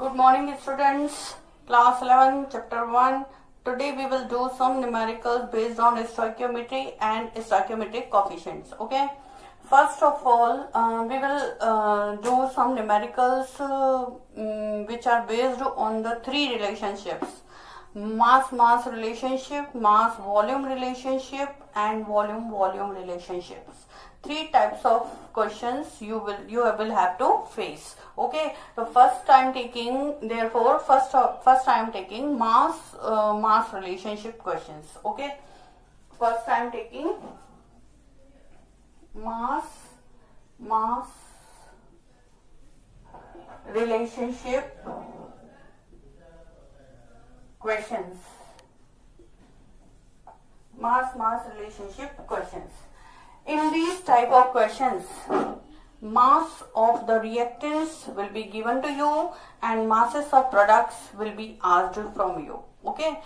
Good morning students, class 11 chapter 1. Today we will do some numericals based on stoichiometry and stoichiometric coefficients. Okay. First of all, we will do some numericals which are based on the three relationships: mass relationship, mass volume relationship, and volume relationships. Three types of questions you will have to face. Okay, so first time taking, therefore first time taking mass relationship questions. Okay, first time taking mass relationship questions. Mass relationship questions. In these type of questions, mass of the reactants will be given to you and masses of products will be asked from you. Okay.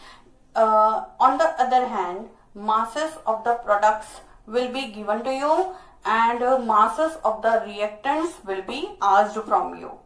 On the other hand, masses of the products will be given to you and masses of the reactants will be asked from you.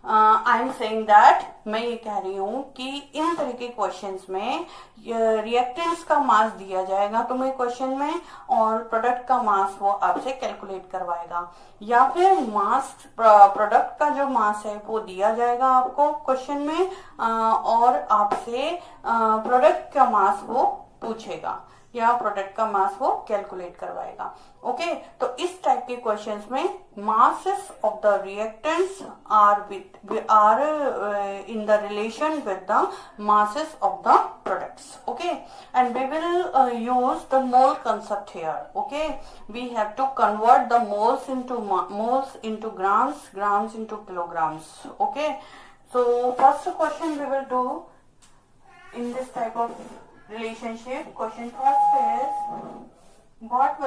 I am saying that, मैं ये कह रही हूँ कि इन तरह के questions में reactants का मास दिया जाएगा तुम्हें क्वेश्चन में और प्रोडक्ट का मास वो आपसे कैलकुलेट करवाएगा, या फिर मास प्रोडक्ट का जो मास है वो दिया जाएगा आपको क्वेश्चन में और आपसे प्रोडक्ट का मास वो पूछेगा या प्रोडक्ट का मास वो कैलकुलेट करवाएगा. ओके, तो इस टाइप के क्वेश्चंस में masses of the reactants are in the relation with the masses of the products. Okay, and we will use the mole concept here. Okay, we have to convert the moles into grams into kilograms. Okay, so first question we will do in this type of relationship. Question first is what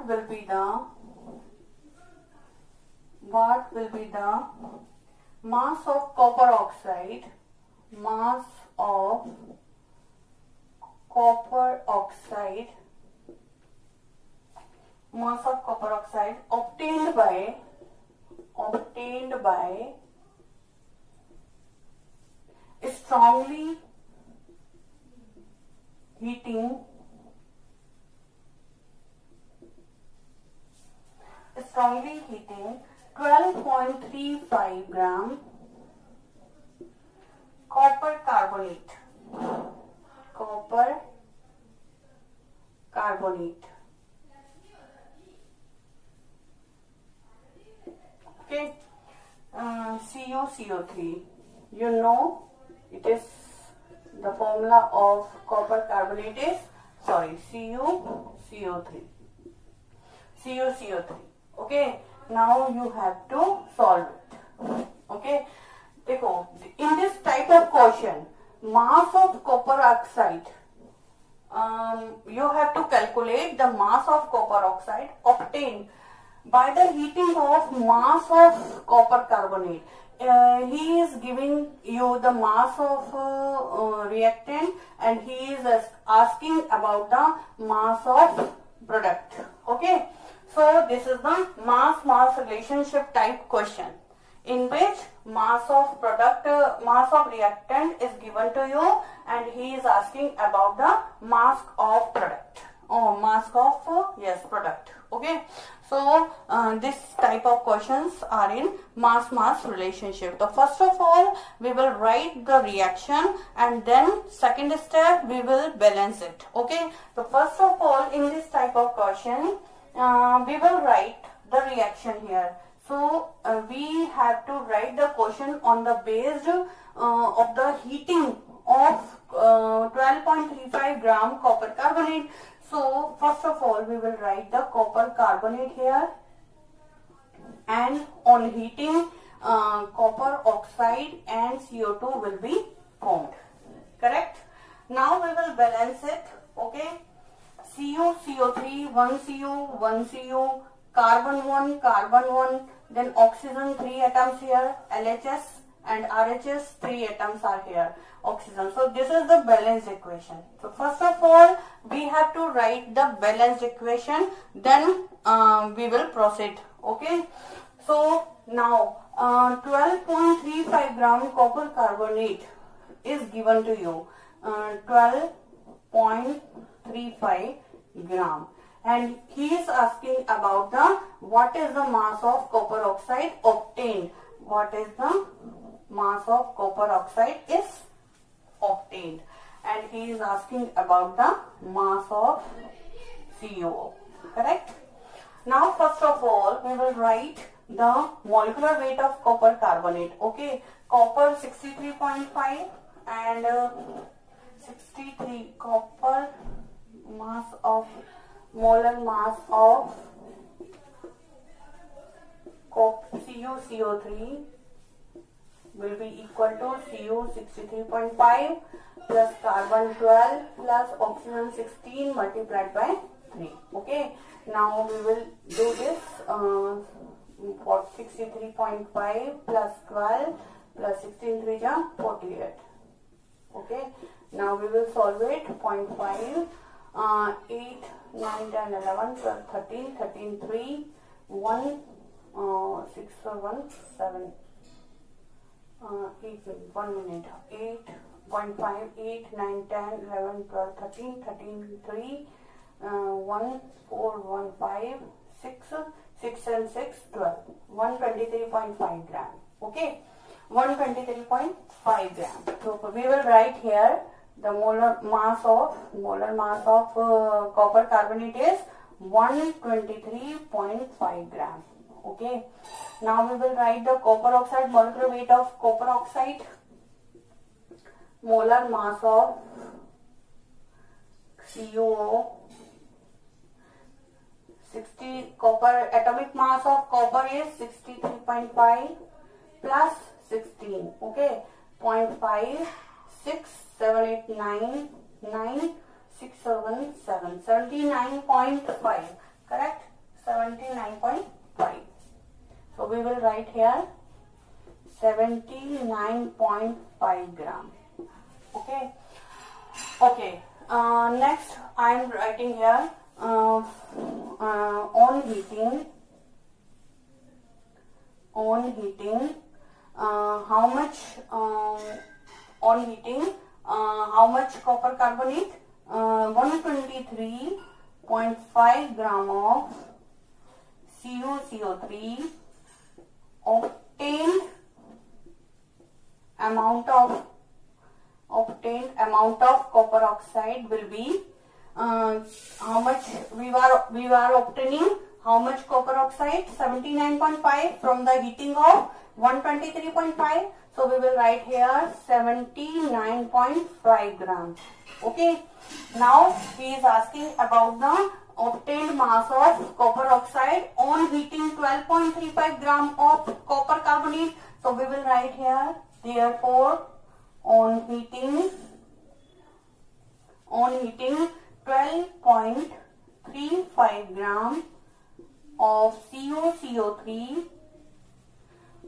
will be the mass of copper oxide obtained by strongly heating 12.35 gram copper carbonate. Okay, CuCO3. You know, it is the formula of copper carbonate is CuCO3. Okay, now you have to solve it. Okay, देखो, in this type of question, mass of copper oxide, you have to calculate the mass of copper oxide obtained by the heating of mass of copper carbonate. He is giving you the mass of reactant and he is asking about the mass of product. Okay, so this is the mass relationship type question in which mass of reactant is given to you and he is asking about the mass of product or mass of product. Okay, so this type of questions are in mass relationship. So first of all we will write the reaction and then second step we will balance it. Okay, so first of all in this type of question we will write the reaction here. So we have to write the question on the base of the heating of 12.35 gram copper carbonate. So first of all we will write the copper carbonate here and on heating copper oxide and CO2 will be formed. Correct? Now we will balance it. Okay, CuCO3, 1 Cu, carbon 1, then oxygen 3 atoms here, LHS and RHS 3 atoms are here, oxygen. So this is the balanced equation. So first of all we have to write the balanced equation, then we will proceed. Okay, so now 12.35 gram copper carbonate is given to you. 12.35 gram, and he is asking about the what is the mass of copper oxide obtained. What is the mass of copper oxide is obtained, and he is asking about the mass of CuO. Correct? Now first of all we will write the molecular weight of copper carbonate. Okay, copper 63.5 and 63 copper mass of molar mass of CuCO3 will be equal to Cu 63.5 plus carbon 12 plus oxygen 16 multiplied by 3. Okay, now we will do this for 63.5 plus 12 plus 16 3 is 48. Okay, now we will solve it. 0.5 8 9 10 11 12 13 13 3 1 6 1 7 8 1 minute 8.5 8 9 10 11 12 13 13 3 1 4 1 5 6 6 and 6 12 123.5 gram. Okay, 123.5 gram. So we will write here the molar mass of copper carbonate is 123.5 gram. Okay, now we will write the copper oxide molecular weight of copper oxide. Molar mass of CuO 60, copper atomic mass of copper is 63.5 plus 16. Okay, 0.5 6 7 8 9 9 6 7 7 79.5. Correct? 79.5. So we will write here 79.5 gram. Okay. Okay. Next I am writing here on heating how much on heating how much copper carbonate 123.5 gram of CuCO3 obtained amount of copper oxide will be how much we were obtaining how much copper oxide 79.5 from the heating of 123.5. So we will write here 79.5 grams. Okay, now he is asking about the obtained mass of copper oxide on heating 12.35 gram of copper carbonate. So we will write here therefore on heating 12.35 gram of CuCO3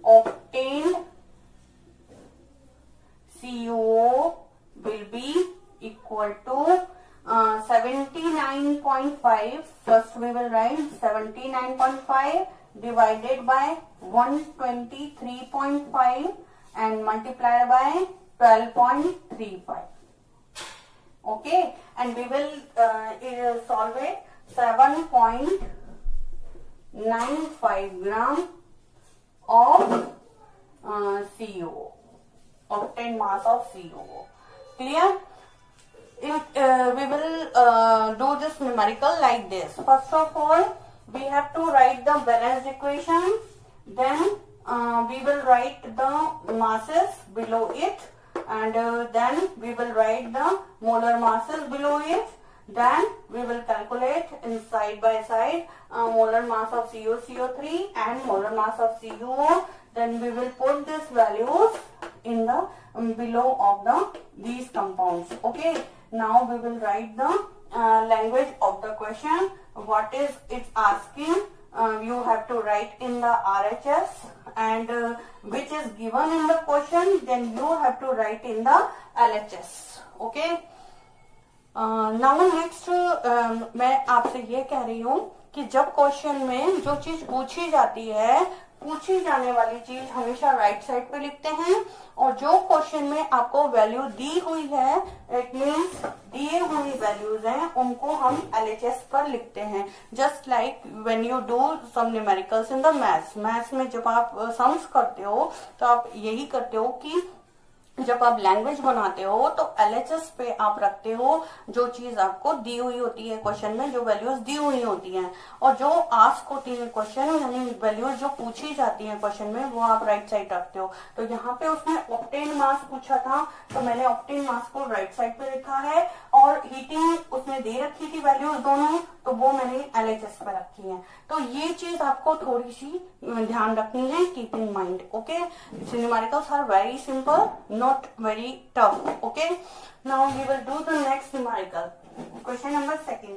obtained CuO will be equal to 79.5. First we will write 79.5 divided by 123.5 and multiplied by 12.35. Okay, and we will solve it. 7.95 gram of CuO, obtained mass of CuO. Clear? We will do this numerical like this. First of all, we have to write the balanced equation. Then we will write the masses below it, and then we will write the molar masses below it. Then we will calculate in side by side molar mass of CuCO3 and molar mass of CuO. Then we will put these values in the below of these compounds. Okay. Now we will write the language of the question. What is it asking? You have to write in the RHS, and which is given in the question. Then you have to write in the LHS. Okay. Now next मैं आपसे ये कह रही हूँ कि जब question में जो चीज पूछी जाती है पूछी जाने वाली चीज हमेशा राइट साइड पे लिखते हैं, और जो क्वेश्चन में आपको वैल्यू दी हुई है, इट मीन्स दिए हुई वैल्यूज हैं, उनको हम LHS पर लिखते हैं। Just like when you do some numericals in the maths में जब आप सम्स करते हो तो आप यही करते हो कि जब आप लैंग्वेज बनाते हो तो LHS पे आप रखते हो जो चीज आपको दी हुई होती है क्वेश्चन में, जो वैल्यूज दी हुई होती हैं, और जो आस्क होती है क्वेश्चन यानी वैल्यूज जो पूछी जाती है क्वेश्चन में वो आप राइट साइड रखते हो। तो यहाँ पे उसने ऑक्टेन मास पूछा था तो मैंने ऑक्टेन मास को राइट साइड पे लिखा है, और हीटिंग उसने दे रखी थी वैल्यूज दोनों, तो वो मैंने LHS पे रखी है। तो ये चीज आपको थोड़ी सी ध्यान रखनी है, keep in mind. Okay, numericals are very simple, not very tough. Okay, now we will do the next numerical. Question number 2.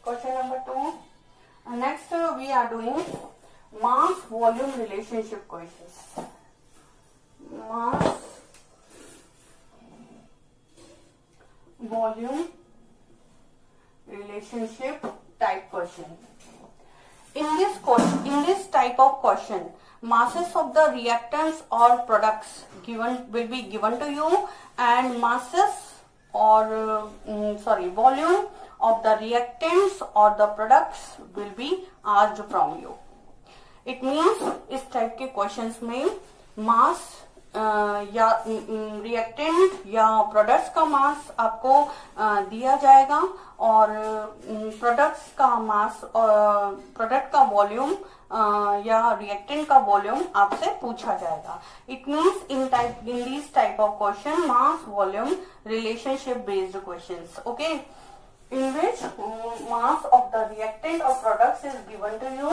Question number 2. Next we are doing mass volume relationship questions. Mass volume relationship type question. In this type of question, masses of the reactants or products will be given to you, and masses or volume of the reactants or the products will be asked from you. It means इस type के questions में मास या reactant या products का मास आपको दिया जाएगा, और प्रोडक्ट्स का मास, प्रोडक्ट का वॉल्यूम या रिएक्टेंट का वॉल्यूम आपसे पूछा जाएगा। It means in this type of question mass volume relationship based questions, okay, in which mass of the reactant or products is given to you,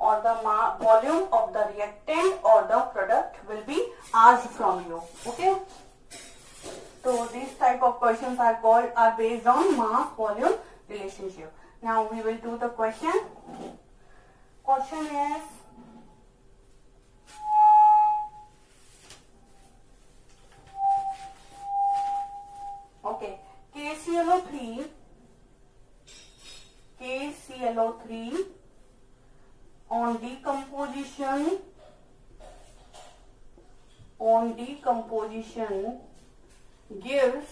or the volume of the reactant or the product will be asked from you. Okay, so these type of questions are based on mass volume relationship. Now we will do the question. Question is, okay, KClO3 on decomposition gives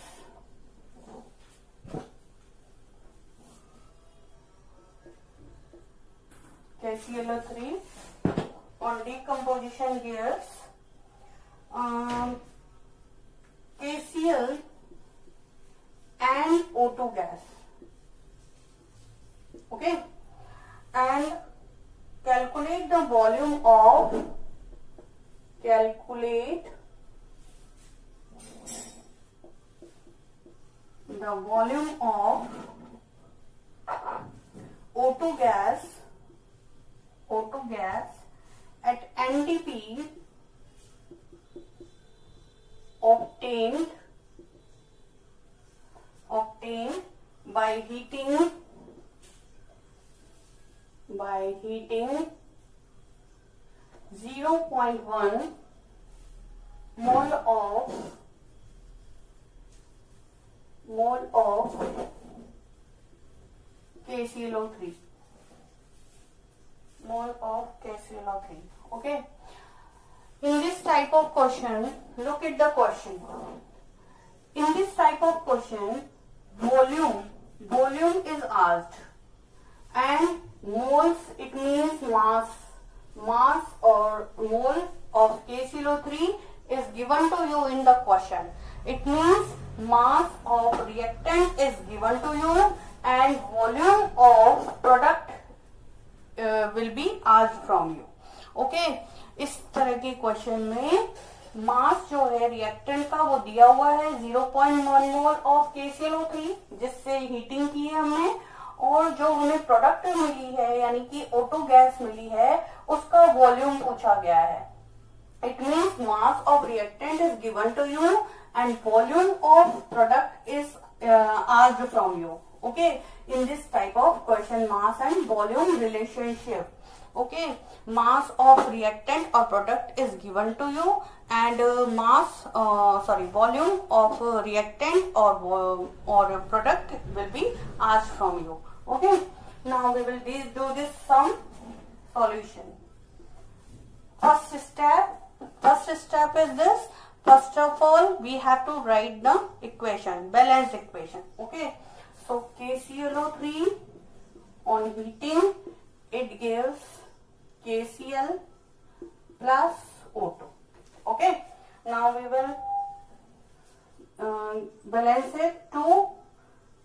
KClO3 on decomposition gives KCl and O2 gas. Okay, and calculate the volume of O2 gas at NDP obtained by heating 0.1 mole of KClO3. Okay, in this type of question, look at the question. In this type of question, volume is asked, and moles, it means mass or mole of KClO3 is given to you in the question. It means mass of reactant is given to you, and volume of product will be asked from you. Okay, इस तरह के question में मास जो है reactant का वो दिया हुआ है 0.1 मोल ऑफ KClO3 जिससे हीटिंग की है हमने, और जो हमें प्रोडक्ट मिली है यानी कि O2 गैस मिली है उसका वॉल्यूम पूछा गया है। It means mass of reactant is given to you and volume of product is asked from you. Okay, in this type of question, mass and volume relationship. Okay, mass of reactant or product is given to you, and volume of reactant or product will be asked from you. Okay, now we will do this some solution. First step is this. First of all, we have to write the equation, balanced equation. Okay, so KClO3 on heating, it gives KCl plus O2. Okay, now we will balance it. 2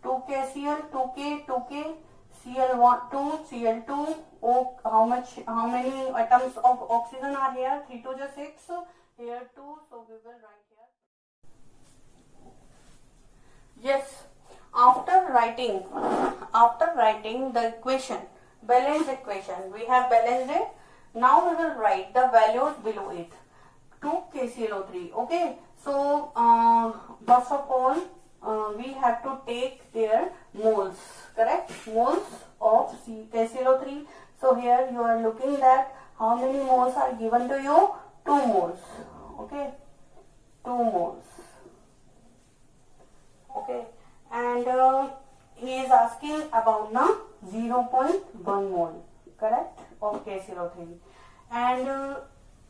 KCl, 2K, 2K, Cl1, 2, Cl2. How many atoms of oxygen are here? 3 to 6. Here 2, so we will write here. Yes, after writing the equation, balanced equation, we have balanced it. Now we will write the values below it. 2 KClO3. Okay, so first of all, we have to take their moles, correct? Moles of KClO3. So here you are looking at how many moles are given to you. 2 moles. Okay, 2 moles. Okay, and he is asking about the 0.1 mole, correct, of KClO3, and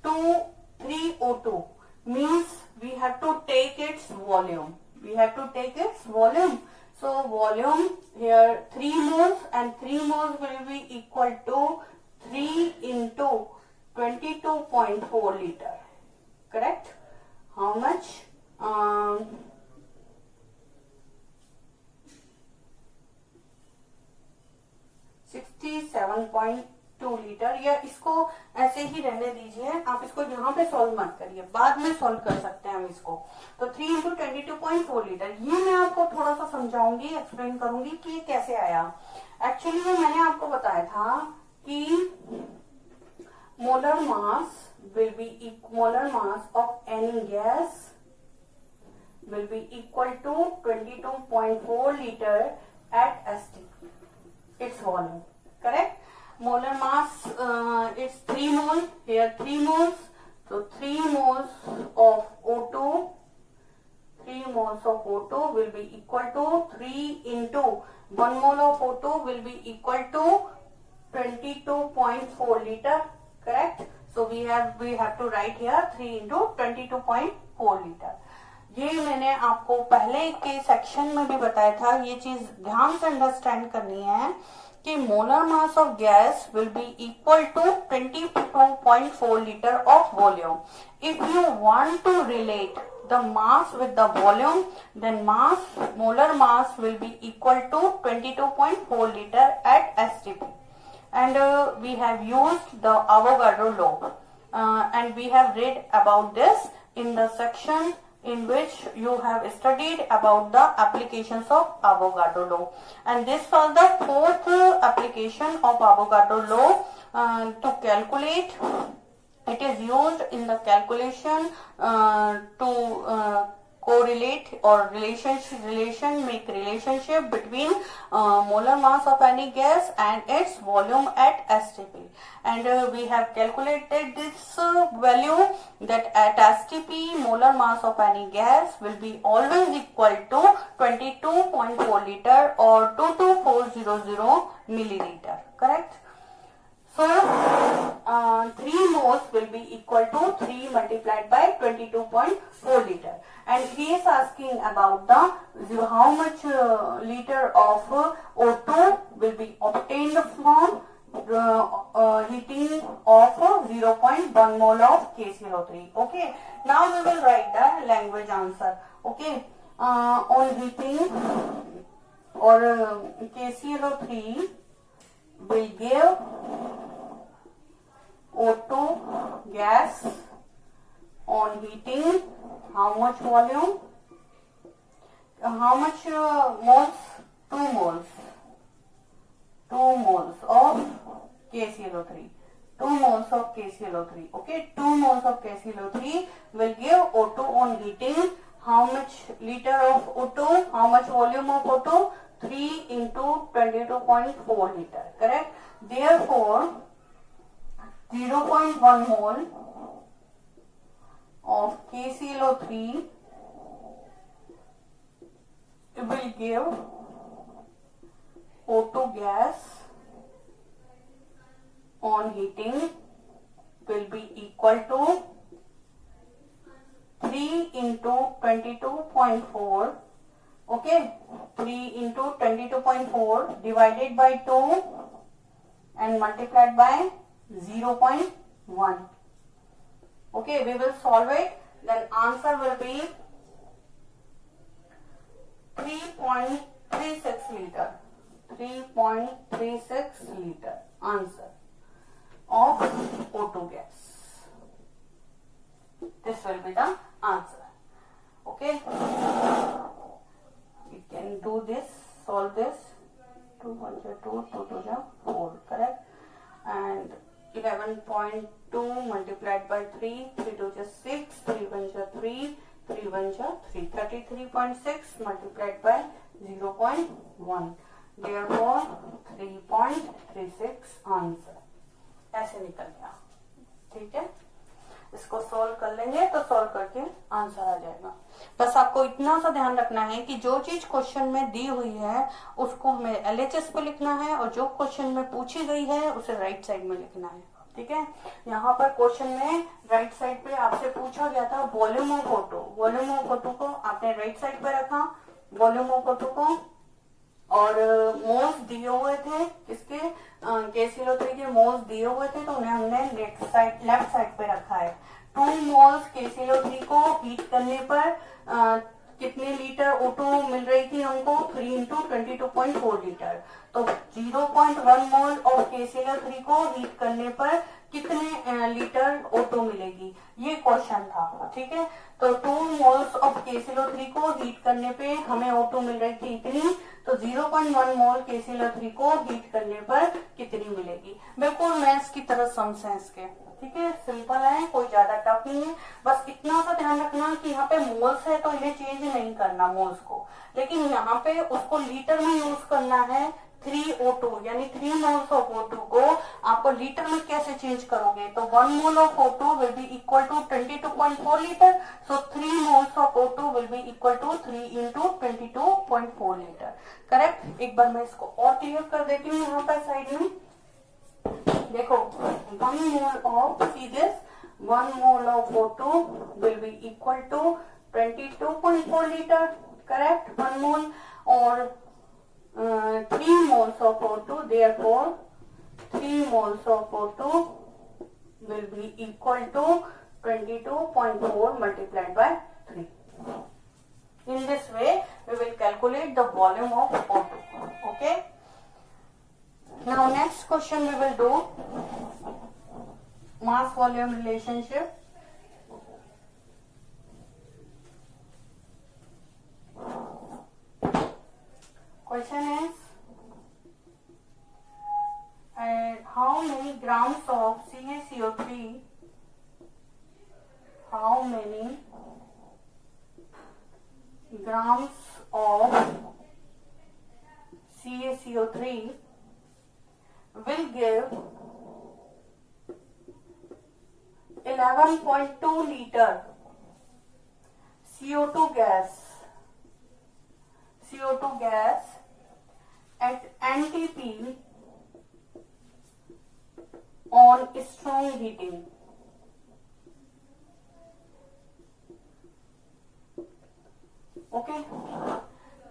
3O2 means we have to take its volume. So volume here 3 moles, and 3 moles will be equal to 3 into 22.4 liter. Correct? How much? 67.2 litre. या इसको ऐसे ही रहने दीजिए, आप इसको यहाँ पे solve मत करिए, बाद में सॉल्व कर सकते हैं हम इसको. तो 3 into 22.4 लीटर, ये मैं आपको थोड़ा सा समझाऊंगी, एक्सप्लेन करूंगी कि ये कैसे आया. एक्चुअली में मैंने आपको बताया था कि molar mass of any gas will be equal to 22.4 liter at STP, its volume. Correct? Molar mass is 3 moles. Here 3 moles. So 3 moles of O2. 3 moles of O2 will be equal to 3 into 1 mole of O2 will be equal to 22.4 liter. Correct? So we have to write here 3 into 22.4 liter. ये मैंने आपको पहले के section में भी बताया था. ये चीज ध्यान से अंडरस्टैंड करनी है कि molar mass of gas will be equal to 22.4 liter of volume. If you want to relate the mass with the volume, then molar mass will be equal to 22.4 liter at STP. And we have used the Avogadro law, and we have read about this in the section in which you have studied about the applications of Avogadro law. And this was the 4th application of Avogadro law to calculate. It is used in the calculation to correlate or make relationship between molar mass of any gas and its volume at STP. And we have calculated this value that at STP molar mass of any gas will be always equal to 22.4 liter or 22400 milliliter. Correct? So 3 moles will be equal to 3 multiplied by 22.4 liter. And he is asking about the how much liter of O2 will be obtained from heating of 0.1 mole of KClO3. Okay. Now we will write the language answer. Okay. On heating or KClO3 will give O2 gas on heating. How much volume? How much moles? 2 moles. 2 moles of KClO3. 2 moles of KClO3. Okay, 2 moles of KClO3 will give O2 on heating. How much liter of O2? How much volume of O2? 3 into 22.4 liter, correct? Therefore, 0.1 mole of KClO3 will give O2 gas on heating will be equal to 3 into 22.4, okay, 3 into 22.4 divided by 2 and multiplied by 0.1. Okay, we will solve it. Then answer will be 3.36 liter. 3.36 liter answer of O2 gas. This will be the answer. Okay, we can do this, solve this. 2 1 2, 2 2 4, correct? And 11.2 multiplied by 3, 3 2 6, 3 1 3, 3 1 3, 33.6 multiplied by 0.1. Therefore 3.36 answer ऐसे निकल गया. ठीक है, इसको solve कर लेंगे तो solve करके आंसर आ जाएगा. बस आपको इतना सा ध्यान रखना है कि जो चीज क्वेश्चन में दी हुई है उसको हमें LHS पे लिखना है और जो क्वेश्चन में पूछी गई है उसे राइट साइड में लिखना है. ठीक है, यहाँ पर क्वेश्चन में राइट साइड पे आपसे पूछा गया था volume of O2. Volume of O2 को आपने राइट साइड पे रखा, वॉल्यूम ऑफ O2 को, और मोल्स दिए हुए थे किसके, KClO3 के मोल्स दिए हुए थे तो उन्हें हमने लेफ्ट साइड पे रखा है. 2 मोल्स KClO3 को हीट करने पर कितने लीटर O2 मिल रही थी हमको, 3 into 22.4 लीटर. तो 0.1 मोल ऑफ KClO3 को हीट करने पर कितने लीटर O2 मिलेगी, ये क्वेश्चन था. ठीक है, तो 2 मोल्स ऑफ KClO3 को हीट करने पे हमें O2 मिल रही थी इतनी, तो 0.1 मोल KClO3 को हीट करने पर कितनी मिलेगी. बिल्कुल मैथ्स की तरह सम्स है इसके. ठीक है, सिंपल है, कोई ज्यादा टफ नहीं है. बस इतना सा ध्यान रखना कि यहाँ पे मोल्स है तो इन्हें चेंज नहीं करना मोल्स को, लेकिन यहाँ पे उसको लीटर में यूज करना है. 3O2 यानी 3 मोल्स ऑफ O2 को आपको लीटर में कैसे चेंज करोगे, तो 1 mole of O2 will be equal to 22.4 litre. So 3 moles of O2 will be equal to 3 into 22.4 litre. Correct. एक बार मैं इसको और क्लियर कर देती हूँ. यहाँ पर साइड में देखो, 1 mole of, see this, 1 mole of O2 will be equal to 22.4 litre. Correct, 1 mole और 3 moles of O2, therefore 3 moles of O2 will be equal to 22.4 multiplied by 3. In this way, we will calculate the volume of O2. Okay. Now next question we will do mass volume relationship. Question is, how many grams of CaCO3, how many grams of CaCO3 will give 11.2 liter CO2 gas at NTP on strong heating. Okay,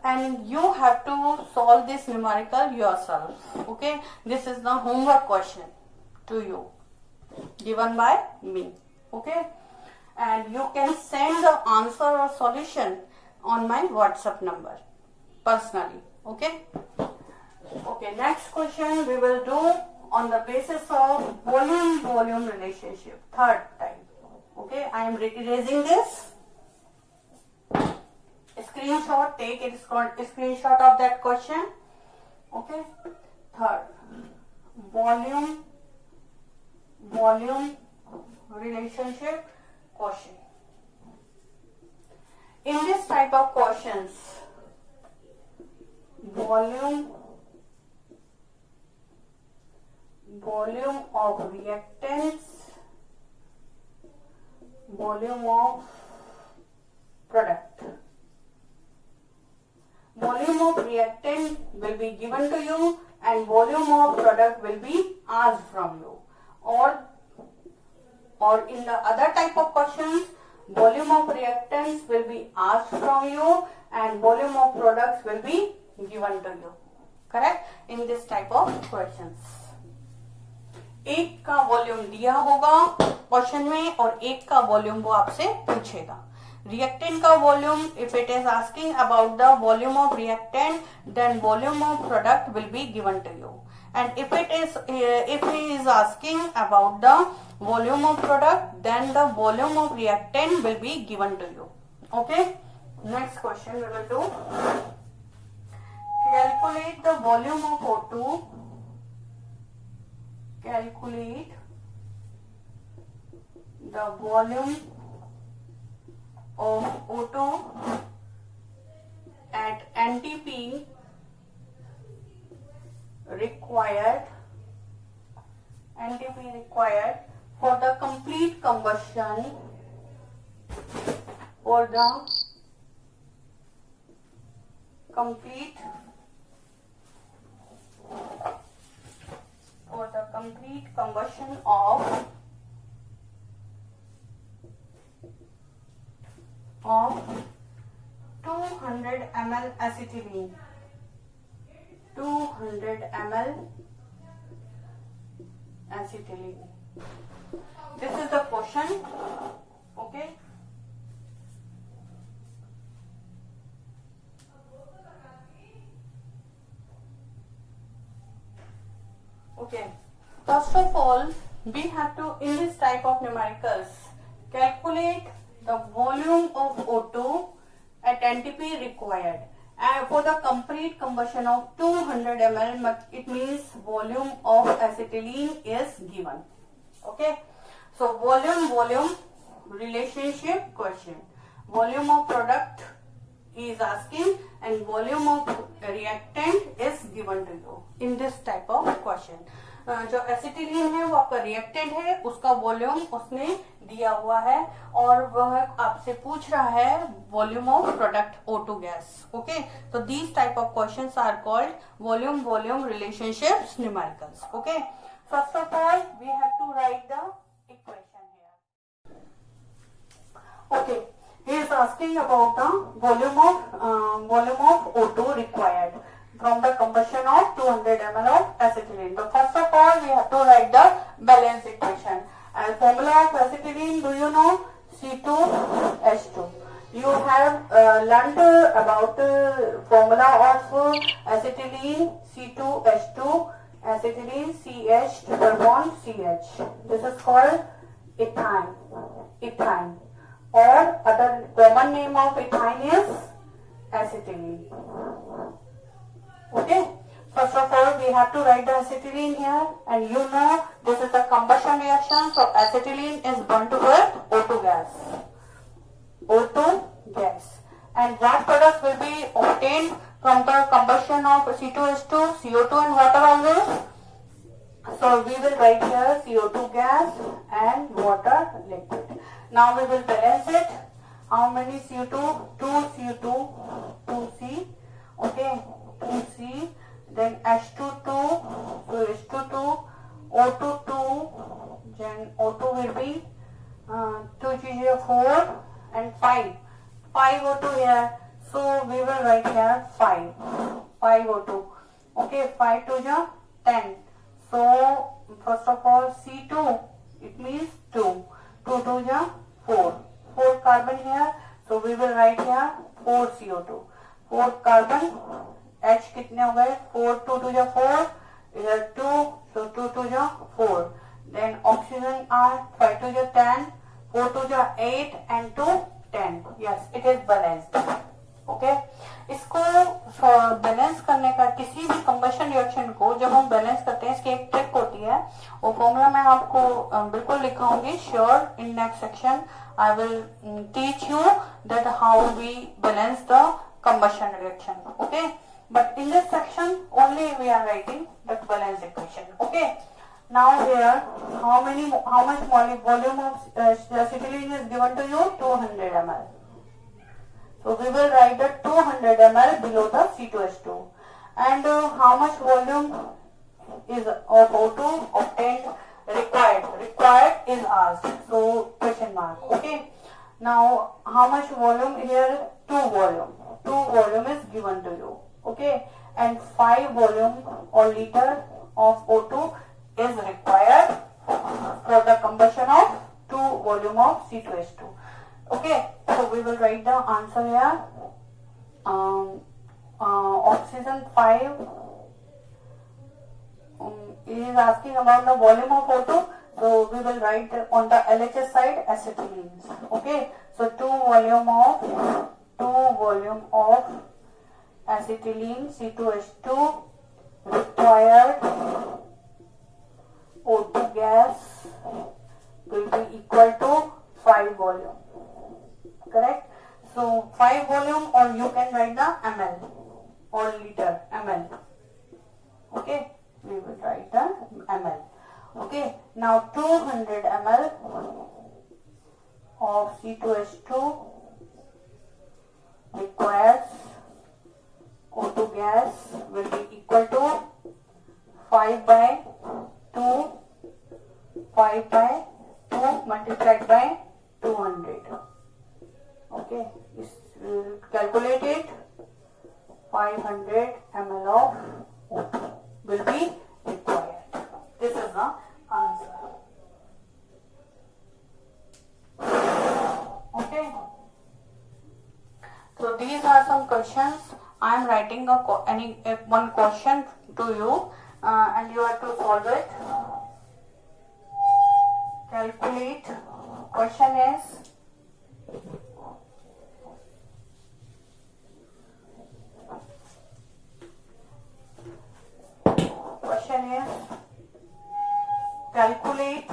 and you have to solve this numerical yourself. Okay, this is the homework question to you given by me. Okay, and you can send the answer or solution on my WhatsApp number personally. Okay. Okay, next question we will do on the basis of volume relationship, third type. Okay, I am raising this screenshot, take a screenshot of that question. Okay, third, volume relationship question. In this type of questions, volume of reactants, volume of product. Volume of reactant will be given to you and volume of product will be asked from you. Or in the other type of questions, volume of reactants will be asked from you and volume of products will be given to you. Correct? In this type of questions. एक का volume दिया होगा question में और एक का volume वो आपसे पूछेगा. रिएक्टेंट का volume, if it is asking about the volume of reactant, then volume of product will be given to you. And if he is asking about the volume of product, then the volume of reactant will be given to you. Okay. Next question we will do. Calculate the volume of O2. Calculate the volume of O2 at NTP required for the complete combustion of 200 ml acetylene. 200 ml acetylene. This is the question. Okay. Okay. First of all, we have to, in this type of numericals, calculate the volume of O2 at NTP required. And for the complete combustion of 200 ml, it means volume of acetylene is given. Okay. So volume relationship question. Volume of product he is asking and volume of reactant is given to you in this type of question. जो acetylene है वो आपका reactant है, उसका volume उसने दिया हुआ है और वह आपसे पूछ रहा है volume of product O2 gas. Okay, तो these type of questions are called volume relationships numericals. Okay, first of all we have to write the equation here. Okay, he is asking about the volume of O2 required from the combustion of 200 ml of acetylene. So first of all, we have to write the balance equation. And formula of acetylene, do you know? C2H2. You have learned about formula of acetylene C2H2, acetylene CH triple bond CH. This is called ethine. Or other common name of ethine is acetylene. Okay, first of all we have to write the acetylene here, and you know this is the combustion reaction, so acetylene is burnt to get O2 gas. And what products will be obtained from the combustion of C2H2, CO2 and water always? So we will write here CO2 gas and water liquid. Now we will balance it. How many CO2? 2 CO2, 2C. Okay, 2C, then H22, so H22, O22, then O2 will be 2 4 and 5 O2 here, so we will write here 5 O2. Okay, 5 to 10. So first of all C2, it means 2 to 4 carbon here, so we will write here 4 CO2, 4 carbon. H कितने हो गए? 4 2 2 4, इधर 2, so 2 2 4. Then oxygen are 5 2 10, 4 2 8 and 2 10. Yes, it is balanced. Okay, इसको balance करने का, किसी भी combustion reaction को जब हम बैलेंस करते हैं इसकी एक ट्रिक होती है, वो फॉर्मूला मैं आपको बिल्कुल लिखाऊंगी. Sure, in next section I will teach you that how we balance the combustion reaction. Okay, but in this section only we are writing the balance equation. Okay. Now here, how much volume of acetylene is given to you? 200 ml. So we will write the 200 ml below the C2H2. And how much volume is of O2 obtained? Required is asked. So question mark. Okay. Now how much volume here? 2 volume. 2 volume is given to you. Okay. And 5 volume or liter of O2 is required for the combustion of 2 volume of C2H2. Okay, so we will write the answer here. Oxygen 5 it is asking about the volume of O2. So we will write on the LHS side acetylenes. Okay, so 2 volume of acetylene C2H2 required O2 gas will be equal to 5 volume. Correct? So 5 volume, or you can write the ml or liter, ml. Okay, we will write the ml. Okay, now 200 ml of C2H2 requires O2 gas will be equal to 5 by 2 multiplied by 200. Okay, calculate it. 500 ml of O2 will be required. This is the answer. Okay. So these are some questions. I am writing one question to you, and you have to solve it. Calculate. Question is, calculate